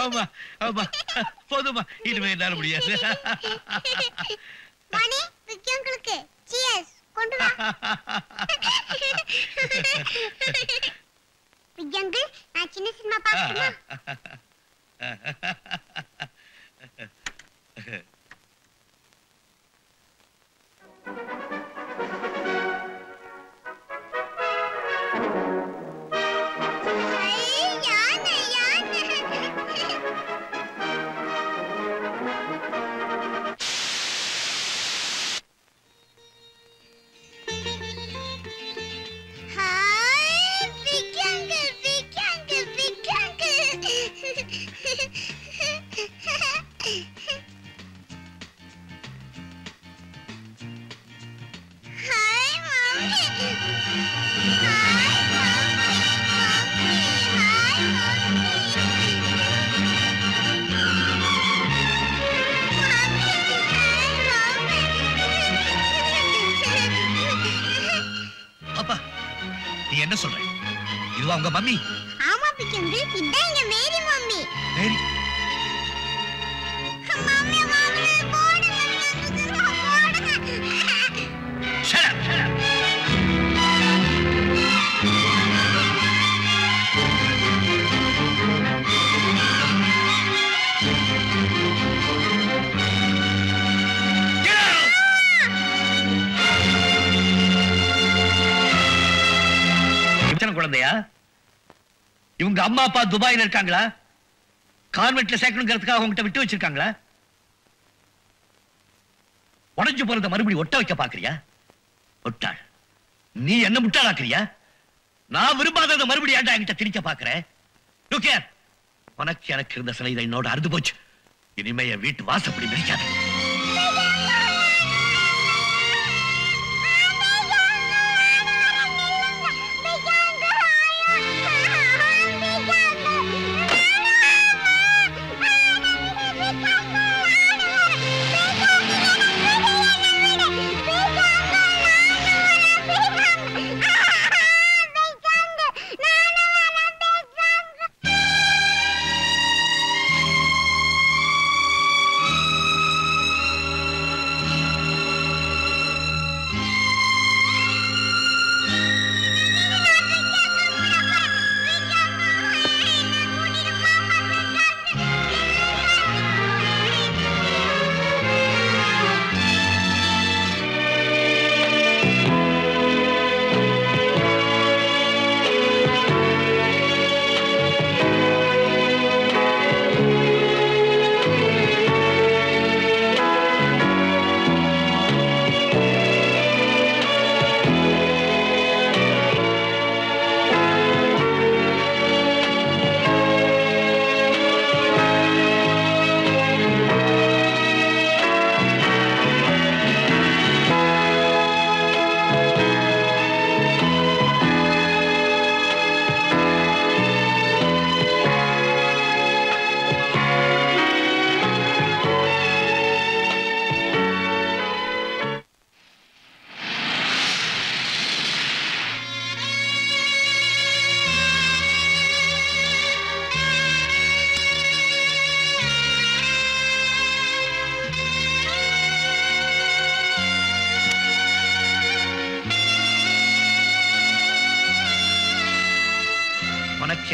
ஆமா ஆமா போதுமா, இனிமே என்னால முடியாது. மணி விக்கியங்களுக்கு சியர்ஸ் கொண்டு வா. விக்கியங்கள் நான் சின்ன சினிமா பார்க்கணுமா? என்ன சொல்ற? இதுவா உங்க மம்மி? ஆமா பிக்கங்கு, இதான் எங்க மேரி மம்மி. மேரி? மம்மி மம்மி போடுங்க. Shut up, shut up. குழந்தையா? இவங்க அம்மா அப்பா துபாயில இருக்காங்களா? கான்வென்ட்ல சேர்க்கணுங்கிறதுக்காக உங்ககிட்ட விட்டு வச்சிருக்காங்களா? உடைஞ்சு போறத மறுபடியும் ஒட்ட வைக்க பாக்குறியா? முட்டாள், நீ என்ன முட்டாளாக்குறியா? நான் விரும்பாததை மறுபடியும் ஏன்டா என்கிட்ட திணிக்க பாக்குறேன்? உனக்கு எனக்கு இருந்த சிலை என்னோட அறுந்து போச்சு. இனிமே என் வீட்டு வாசப்படி மிதிக்காத.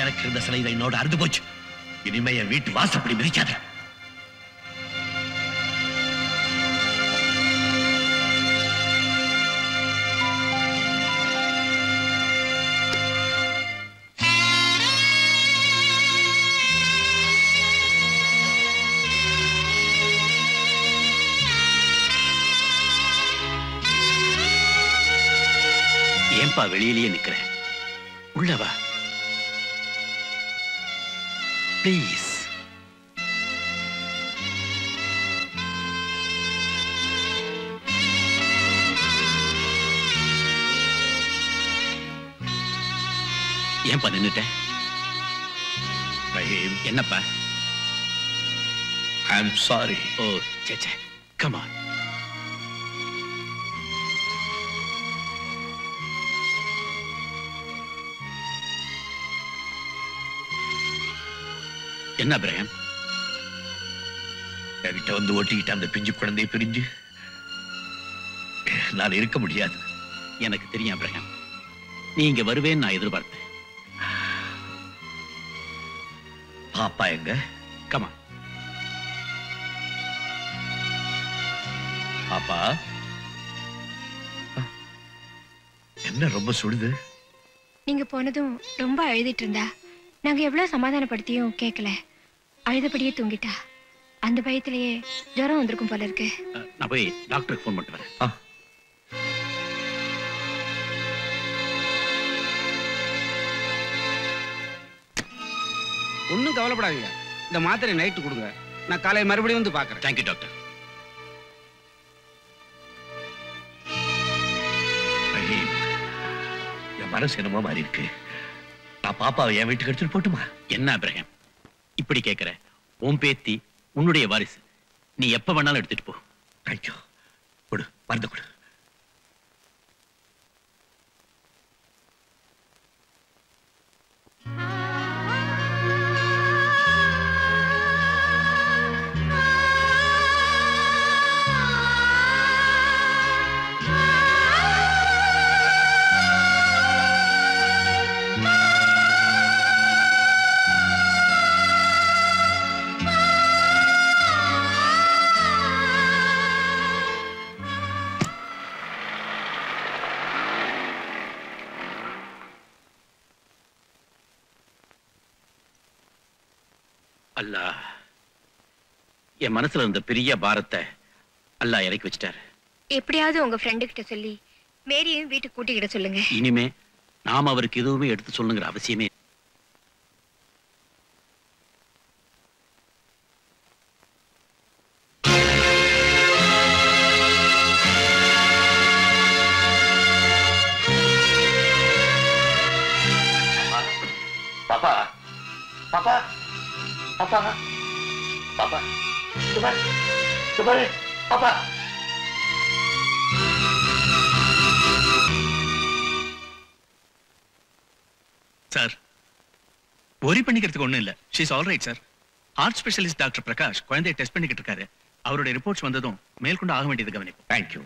எனக்கு இருந்த சிலை என்னோட அறுந்து போச்சு. இனிமே என் வீட்டு வாசப்படி மிதிக்காத. ஏன்பா வெளியிலேயே நிக்கிறேன்? உள்ளவா ப்ளீஸ். ஏன்பா நின்னுட்ட? என்னப்பா? I am sorry. ஓ சே, கம் ஆன். என்ன அபிரகாம்? என்கிட்ட வந்து ஓட்டிக்கிட்ட அந்த பிஞ்சு குழந்தையை பிரிஞ்சு நான் இருக்க முடியாது. எனக்கு தெரியும் அபிரகாம், நீ இங்க வருவேன்னு நான் எதிர்பார்த்தேன். பாப்பா எங்க? கமா. பாப்பா என்ன ரொம்ப சுடுது? நீங்க போனதும் ரொம்ப அழுதிட்டு இருந்தா. நாங்க எவ்வளவு சமாதானப்படுத்தியும் கேட்கல. அழுதபடியே தூங்கிட்டா. அந்த பயத்திலேயே ஜுரம் வந்திருக்கும் போல இருக்கு. நான் போய் டாக்டருக்கு ஃபோன் பண்ணிட்டு வரேன். ஒன்றும் கவலைப்படாதீங்க. இந்த மாத்திரை நைட்டு கொடுங்க. நான் காலை மறுபடியும் வந்து பார்க்குறேன். Thank you doctor. என் மனசு என்னமோ மாறி இருக்கு. நான் பாப்பாவை என் வீட்டுக்கு எடுத்துட்டு போட்டுமா? என்ன அபிரகாம் இப்படி கேட்கிற? உன் பேத்தி உன்னுடைய வாரிசு, நீ எப்ப வேணாலும் எடுத்துட்டு போ. தேங்க்யூ. கொடு, மருந்து கொடு. அல்லாஹ், என் மனசுல இருந்த பெரிய பாரத்தை அல்லாஹ் இறக்கி வச்சிட்டாரு. எப்படியாவது உங்க ஃப்ரெண்டு கிட்ட சொல்லி மேரியையும் வீட்டுக்கு கூட்டிக்கிட்ட சொல்லுங்க. இனிமே நாம அவருக்கு எதுவுமே எடுத்து சொல்லுங்கிற அவசியமே. பாப்பா பாப்பா பாப்பா பாப்பா சுபார் சுபார் பாப்பா. சார், worry பண்ணிக்கிறதுக்கு ஒண்ணும் இல்ல. she is all right sir. Heart specialist doctor Prakash குழந்தையை டெஸ்ட் பண்ணிக்கிட்டு இருக்காரு. அவருடைய ரிப்போர்ட்ஸ் வந்ததும் மேற்கொண்டு ஆக வேண்டியது கவனிப்போம். Thank you.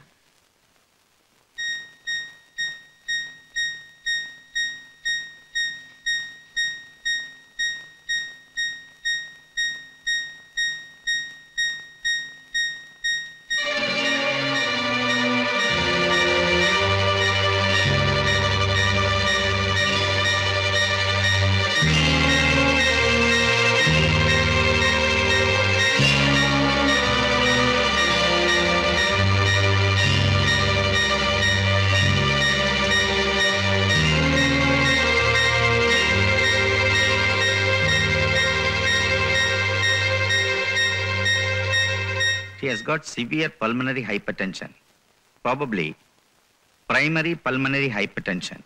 She has got severe pulmonary hypertension, probably primary pulmonary hypertension.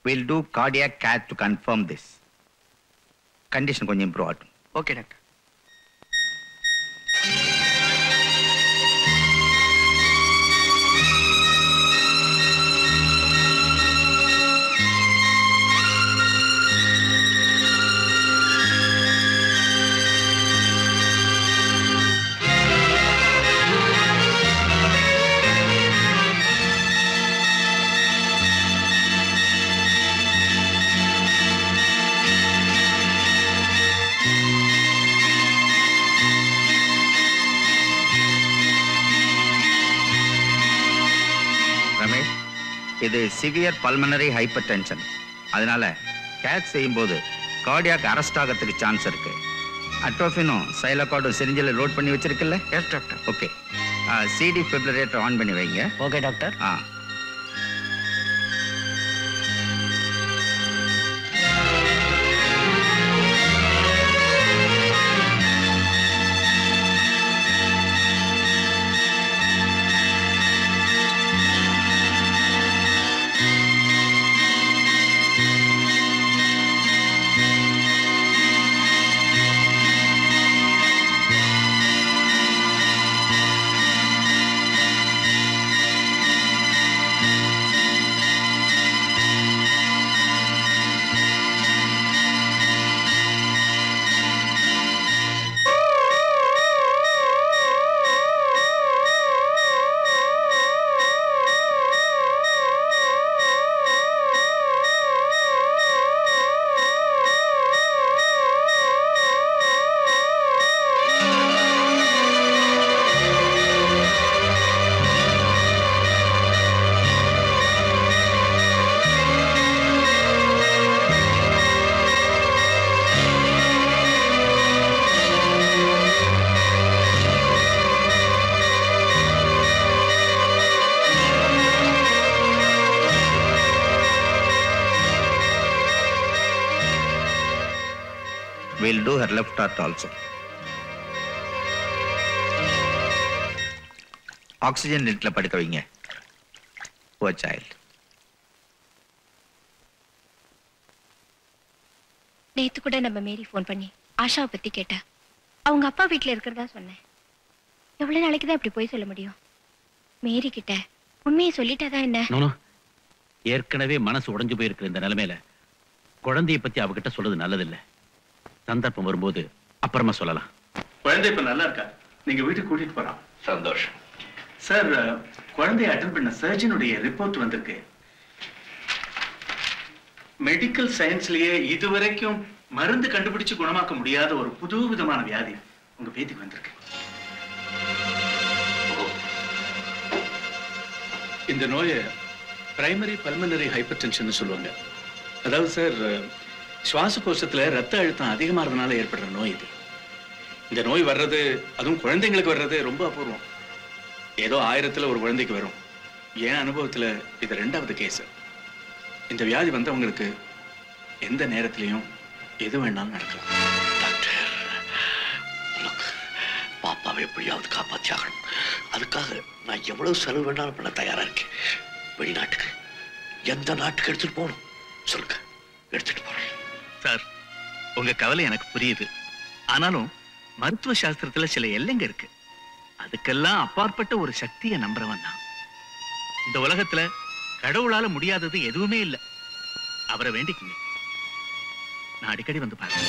We'll do cardiac cath to confirm this. Condition konjam improve aagum. Okay doctor. Ramesh, இது சிவியர் பல்மனரி ஹைப்பர்டென்ஷன். அதனால கேத் செய்யும்போது கார்டியாக் அரெஸ்ட் ஆகிறதுக்கு chance இருக்கு. அட்ரோஃபினும் சைலோகார்டும் சிரிஞ்சில் load பண்ணி வச்சிருக்குல்ல? Yes doctor. Okay, defibrillator on பண்ணி வைங்க. Okay doctor. We'll do her left heart also. Oxygen nitla padika வைங்க. Poor child. நேத்து கூட நம்ம மேரி ஃபோன் பண்ணி ஆஷாவை பத்தி கேட்டா அவங்க அப்பா வீட்டுல இருக்கிறதா சொன்னேன். எவ்வளவு நாளைக்கு தான் இப்படி போய் சொல்ல முடியும்? மேரி கிட்ட உண்மையை சொல்லிட்டாதான் என்ன? No, no. ஏற்கனவே மனசு உடைஞ்சு போயிருக்கிற இந்த நிலைமையில குழந்தையை பத்தி அவகிட்ட சொல்றது நல்லதில்லை. சந்தர்ப்பம் வரும்போது அப்புறமா சொல்லலாம். குழந்தை இப்ப நல்லா இருக்கா? நீங்க வீட்டுக்கு கூட்டிட்டு போறோம். சந்தோஷம். சார், குழந்தையை அட்டென்ட் பண்ண சர்ஜனுடைய ரிப்போர்ட் வந்திருக்கு. மெடிக்கல் சயின்ஸ்லயே இதுவரைக்கும் மருந்து கண்டுபிடிச்சு குணமாக்க முடியாத ஒரு புது விதமான வியாதி உங்க பேத்திக்கு வந்திருக்கு. இந்த நோயை பிரைமரி பல்மனரி ஹைப்பர்டென்ஷன் சொல்லுவாங்க. அதாவது சார், சுவாச கோஷத்துல ரத்த அழுத்தம் அதிகமாகிறதுனால ஏற்படுற நோய் இது. இந்த நோய் வர்றது, அதுவும் குழந்தைங்களுக்கு வர்றது ரொம்ப அபூர்வம். ஏதோ 1000த்துல ஒரு குழந்தைக்கு வரும். என் அனுபவத்துல இது 2வது கேஸ். இந்த வியாதி வந்தவங்களுக்கு எந்த நேரத்திலையும் எது வேணாலும் நடக்கலாம். டாக்டர், பாப்பாவை எப்படியாவது காப்பாற்றியாகணும். அதுக்காக நான் எவ்வளவு செலவு வேணாலும் பண்ண தயாரா இருக்கேன். வெளிநாட்டுக்கு, எந்த நாட்டுக்கு எடுத்துட்டு போகணும் சொல்லுங்க, எடுத்துட்டு போறேன். சார், உங்க கவலை எனக்கு புரியுது. ஆனாலும் மருத்துவ சாஸ்திரத்துல சில எல்லைங்க இருக்கு. அதுக்கெல்லாம் அப்பாற்பட்ட ஒரு சக்தியை நம்புறவன் தான். இந்த உலகத்துல கடவுளால முடியாதது எதுவுமே இல்லை. அவரை வேண்டிக்குங்க. நான் அடிக்கடி வந்து பாருங்க.